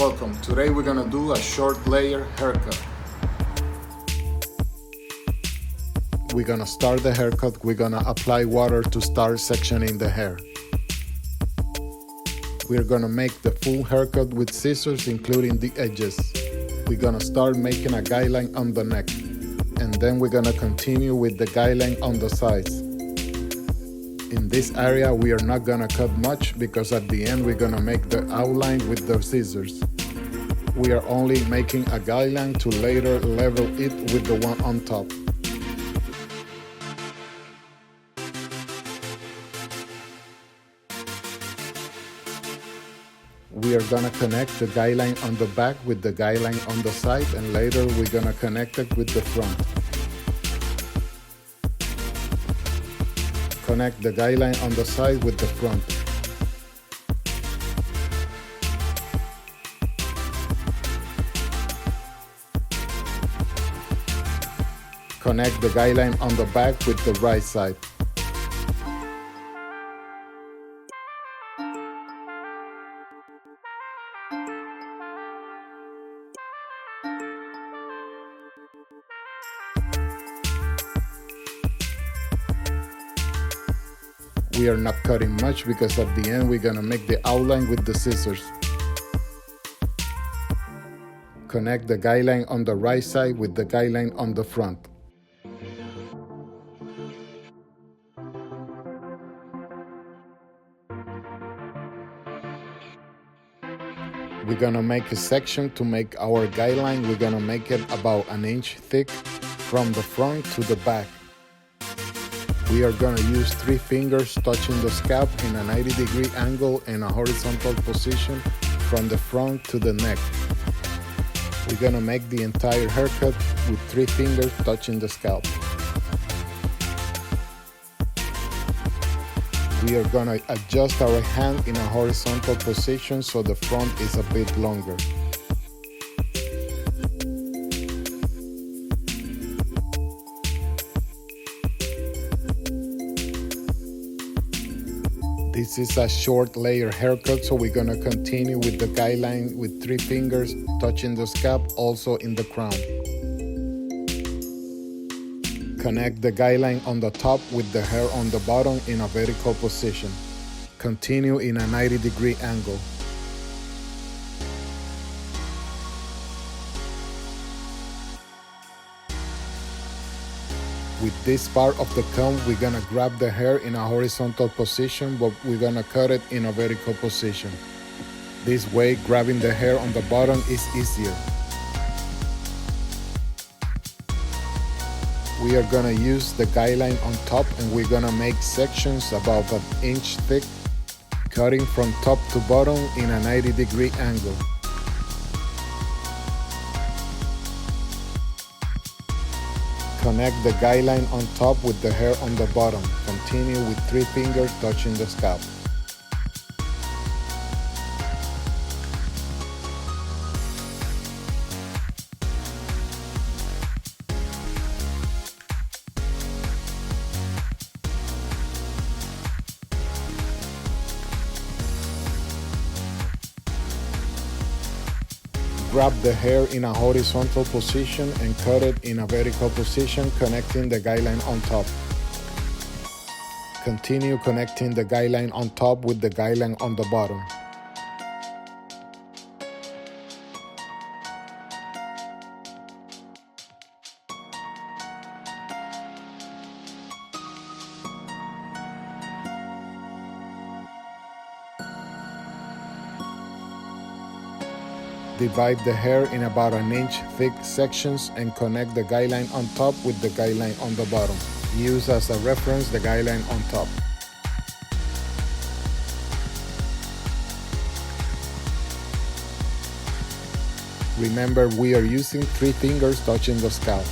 Welcome. Today we're gonna do a short layer haircut. We're gonna start the haircut. We're gonna apply water to start sectioning the hair. We're gonna make the full haircut with scissors, including the edges. We're gonna start making a guideline on the neck, and then we're gonna continue with the guideline on the sides. In this area, we are not gonna cut much because at the end we're gonna make the outline with the scissors. We are only making a guideline to later level it with the one on top. We are gonna connect the guideline on the back with the guideline on the side, and later we're gonna connect it with the front. Connect the guideline on the side with the front. Connect the guideline on the back with the right side. We are not cutting much because at the end we're gonna make the outline with the scissors. Connect the guideline on the right side with the guideline on the front. We're gonna make a section to make our guideline. We're gonna make it about an inch thick from the front to the back. We are going to use 3 fingers touching the scalp in a 90-degree angle in a horizontal position from the front to the neck. We're going to make the entire haircut with 3 fingers touching the scalp. We are going to adjust our hand in a horizontal position so the front is a bit longer. This is a short layer haircut, so we're gonna continue with the guideline with 3 fingers touching the scalp, also in the crown. Connect the guideline on the top with the hair on the bottom in a vertical position. Continue in a 90-degree angle. With this part of the comb, we're gonna grab the hair in a horizontal position, but we're gonna cut it in a vertical position. This way, grabbing the hair on the bottom is easier. We are gonna use the guideline on top, and we're gonna make sections about an inch thick, cutting from top to bottom in a 90-degree angle. Connect the guideline on top with the hair on the bottom. Continue with 3 fingers touching the scalp. Grab the hair in a horizontal position and cut it in a vertical position, connecting the guideline on top. Continue connecting the guideline on top with the guideline on the bottom. Divide the hair in about an inch thick sections and connect the guideline on top with the guideline on the bottom. Use as a reference the guideline on top. Remember, we are using 3 fingers touching the scalp.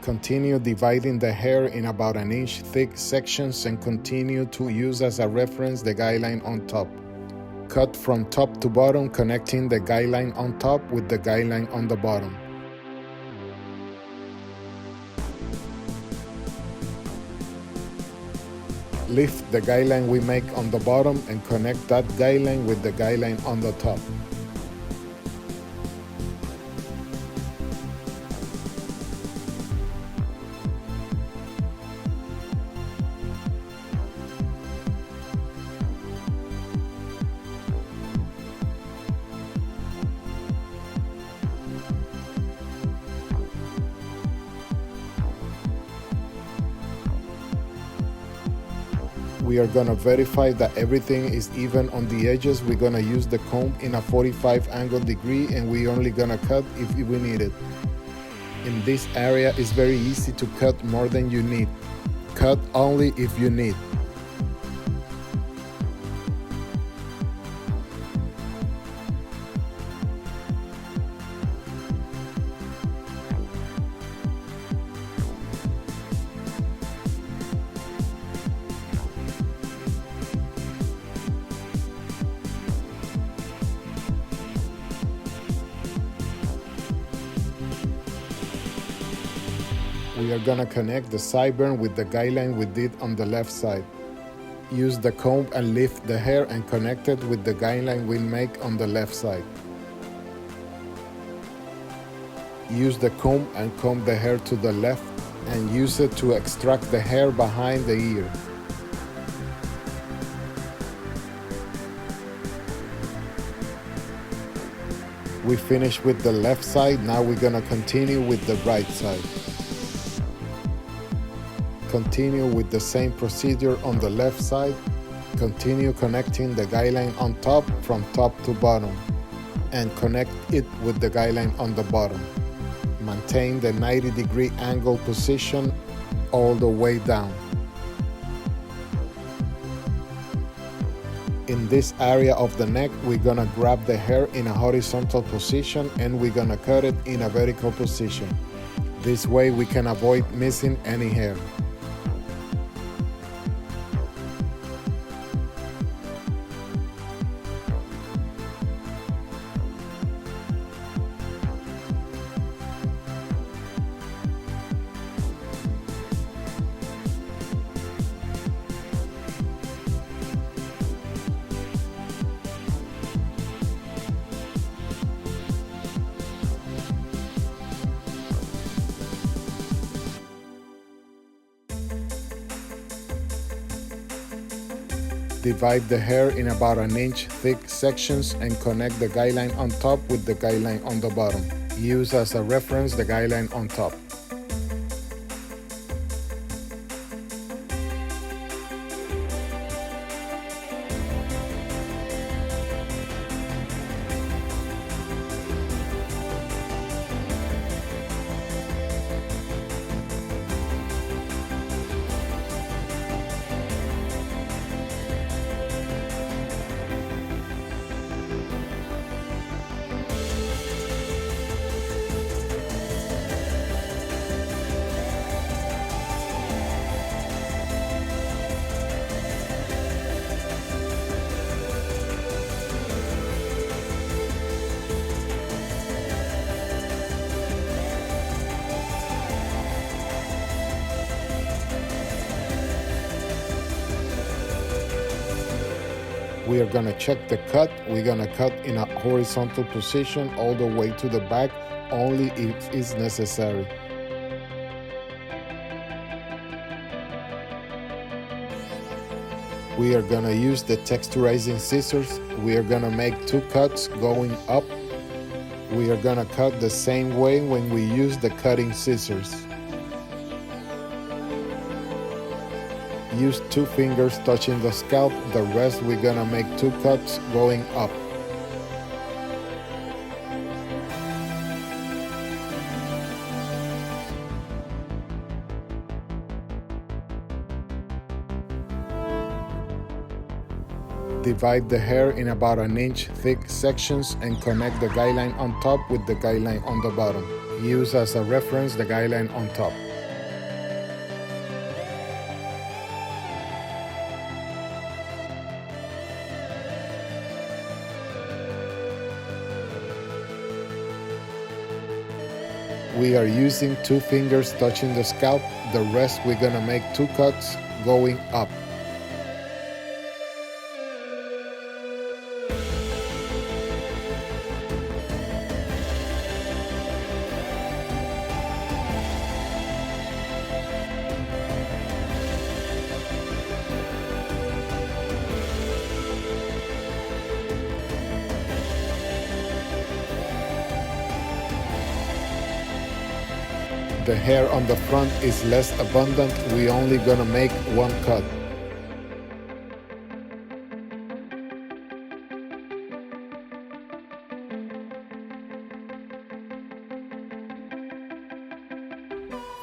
Continue dividing the hair in about an inch thick sections and continue to use as a reference the guideline on top. Cut from top to bottom, connecting the guideline on top with the guideline on the bottom. Lift the guideline we make on the bottom and connect that guideline with the guideline on the top. We are gonna verify that everything is even on the edges. We're gonna use the comb in a 45 angle degree, and we're only gonna cut if we need it. In this area, it's very easy to cut more than you need. Cut only if you need. We are gonna connect the sideburn with the guideline we did on the left side. Use the comb and lift the hair and connect it with the guideline we make on the left side. Use the comb and comb the hair to the left and use it to extract the hair behind the ear. We finished with the left side, now we're gonna continue with the right side. Continue with the same procedure on the left side. Continue connecting the guideline on top from top to bottom and connect it with the guideline on the bottom. Maintain the 90-degree angle position all the way down. In this area of the neck, we're gonna grab the hair in a horizontal position and we're gonna cut it in a vertical position. This way we can avoid missing any hair. Divide the hair in about an inch thick sections and connect the guideline on top with the guideline on the bottom. Use as a reference the guideline on top. We are gonna check the cut. We're gonna cut in a horizontal position all the way to the back, only if it's necessary. We are gonna use the texturizing scissors. We are gonna make 2 cuts going up. We are gonna cut the same way when we use the cutting scissors. Use 2 fingers touching the scalp, the rest we're gonna make 2 cuts going up. Divide the hair in about an inch thick sections and connect the guideline on top with the guideline on the bottom. Use as a reference the guideline on top. We are using 2 fingers touching the scalp. The rest we're gonna make 2 cuts going up. The hair on the front is less abundant. We only gonna make 1 cut.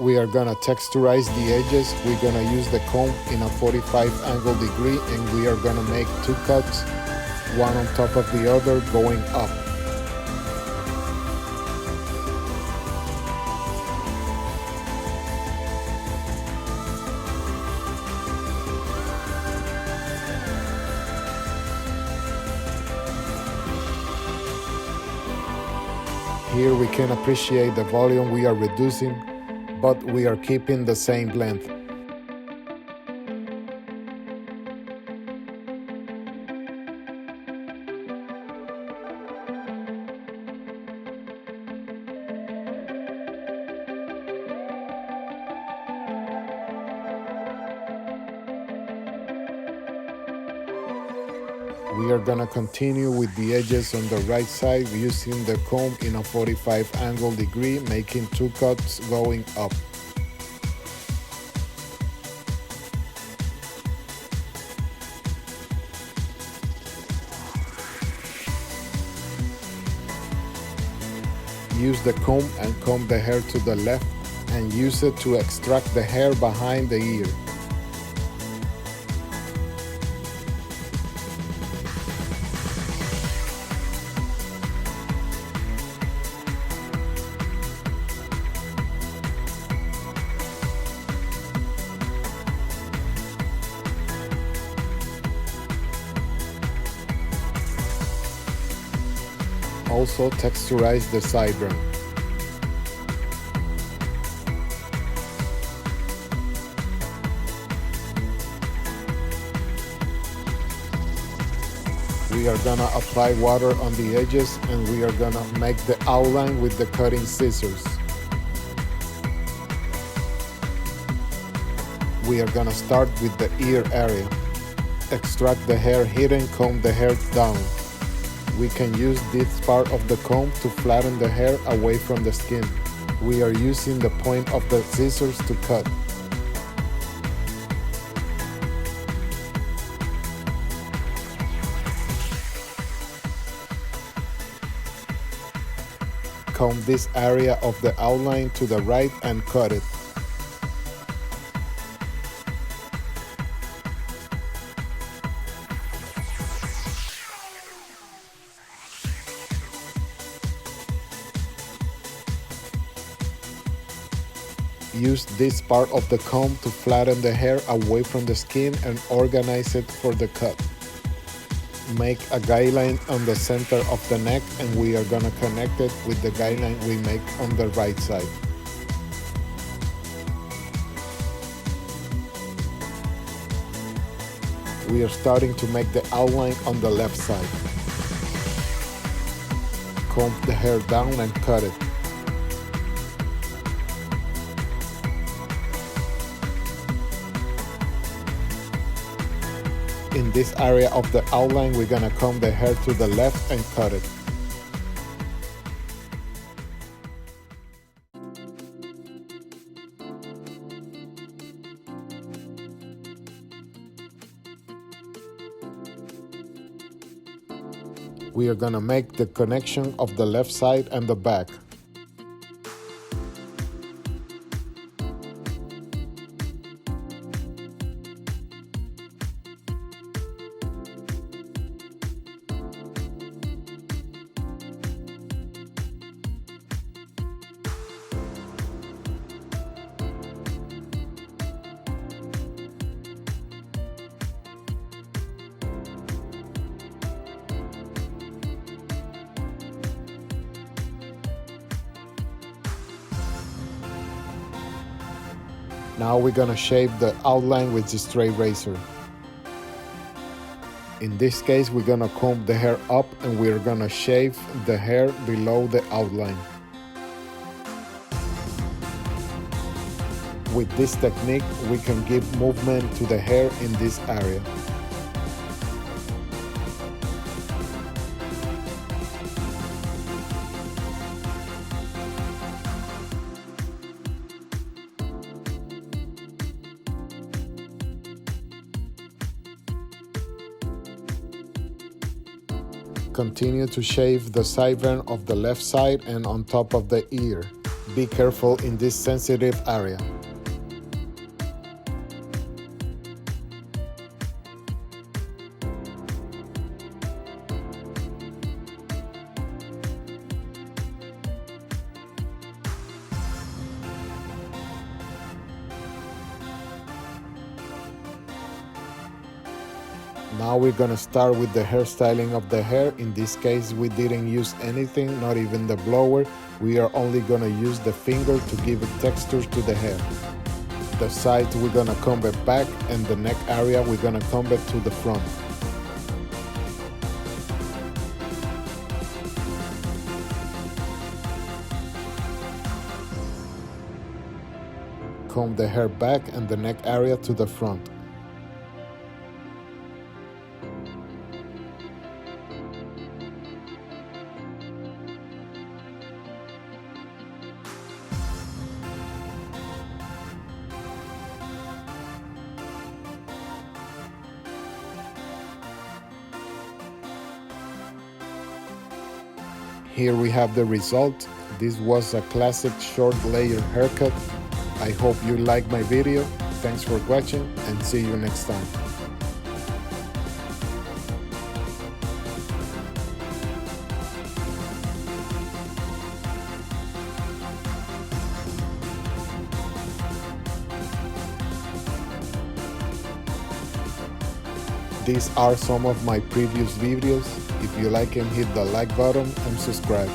We are gonna texturize the edges. We're gonna use the comb in a 45 angle degree, and we are gonna make 2 cuts, one on top of the other, going up. Here we can appreciate the volume we are reducing, but we are keeping the same length. We are gonna continue with the edges on the right side using the comb in a 45 angle degree, making 2 cuts going up. Use the comb and comb the hair to the left and use it to extract the hair behind the ear. Also texturize the sideburn. We are gonna apply water on the edges, and we are gonna make the outline with the cutting scissors. We are gonna start with the ear area. Extract the hair hidden, comb the hair down. We can use this part of the comb to flatten the hair away from the skin. We are using the point of the scissors to cut. Comb this area of the outline to the right and cut it. Use this part of the comb to flatten the hair away from the skin and organize it for the cut. Make a guideline on the center of the neck, and we are gonna connect it with the guideline we make on the right side. We are starting to make the outline on the left side. Comb the hair down and cut it. In this area of the outline, we're gonna comb the hair to the left and cut it. We are gonna make the connection of the left side and the back. Now we're gonna shave the outline with the straight razor. In this case, we're gonna comb the hair up and we're gonna shave the hair below the outline. With this technique, we can give movement to the hair in this area. Continue to shave the sideburn of the left side and on top of the ear. Be careful in this sensitive area. Now we're gonna start with the hairstyling of the hair. In this case, we didn't use anything, not even the blower. We are only gonna use the finger to give it texture to the hair. The sides we're gonna comb it back, and the neck area we're gonna comb it to the front. Comb the hair back and the neck area to the front. Here we have the result. This was a classic short layer haircut. I hope you liked my video. Thanks for watching and see you next time. These are some of my previous videos. If you like them, hit the like button and subscribe.